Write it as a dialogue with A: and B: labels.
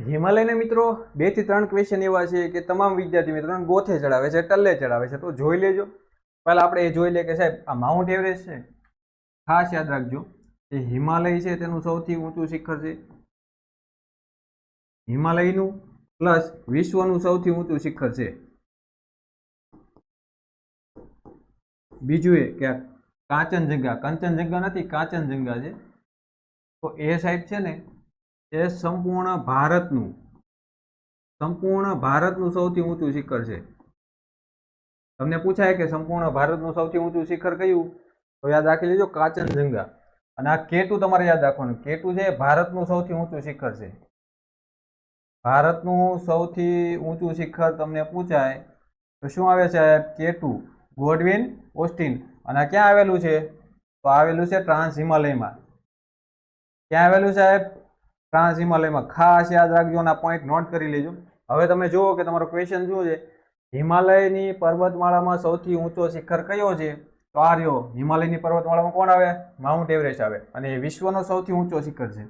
A: હિમાલયના મિત્રો 2 થી 3 ક્વેશ્ચન એવા છે કે તમામ વિદ્યાર્થી મિત્રોને ગોથે ચડાવે છે, ટલ્લે ચડાવે છે, તો જોઈ લેજો. પહેલા આપણે એ જોઈ લે કે સાહેબ આ માઉન્ટ એવરેસ્ટ છે. ખાસ યાદ રાખજો કે હિમાલય છે તેનું સૌથી ઊંચું શિખર છે. હિમાલયનું પ્લસ વિશ્વનું સૌથી ઊંચું શિખર છે. બીજું એ કે કંચનજંગા નથી, કાંચનજંગા છે. તો એ સાહેબ છે ને એ સંપૂર્ણ ભારતનું સૌથી ઊંચું શિખર છે. તમને પૂછાય કે સંપૂર્ણ ભારતનું સૌથી ઊંચું શિખર કયું, તો યાદ રાખી લેજો કાંચનજંગા. અને આ કેટુ તમારે યાદ રાખવાનું. કેટુ છે ભારતનું સૌથી ઊંચું શિખર છે. ભારતનું સૌથી ઊંચું શિખર તમને પૂછાય તો શું આવે છે? K2, ગોડવિન Austen. અને આ ક્યાં આવેલું છે? તો આવેલું છે ટ્રાન્સ હિમાલયમાં. ક્યાં આવેલું સાહેબ? ટ્રાન્સ હિમાલયમાં. ખાસ યાદ રાખજો અને આ પોઈન્ટ નોટ કરી લેજો. હવે તમે જુઓ કે તમારો ક્વેશ્ચન શું છે. હિમાલયની પર્વતમાળામાં સૌથી ઊંચો શિખર કયો છે? તો આ રહ્યો. હિમાલયની પર્વતમાળામાં કોણ આવે? માઉન્ટ એવરેસ્ટ આવે. અને એ વિશ્વનો સૌથી ઊંચો શિખર છે.